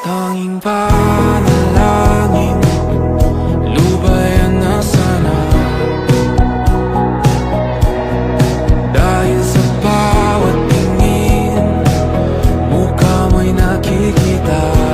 Tanging panalangin, lubayan na sana. Dahil sa bawat tingin, mukha mo'y nakikita.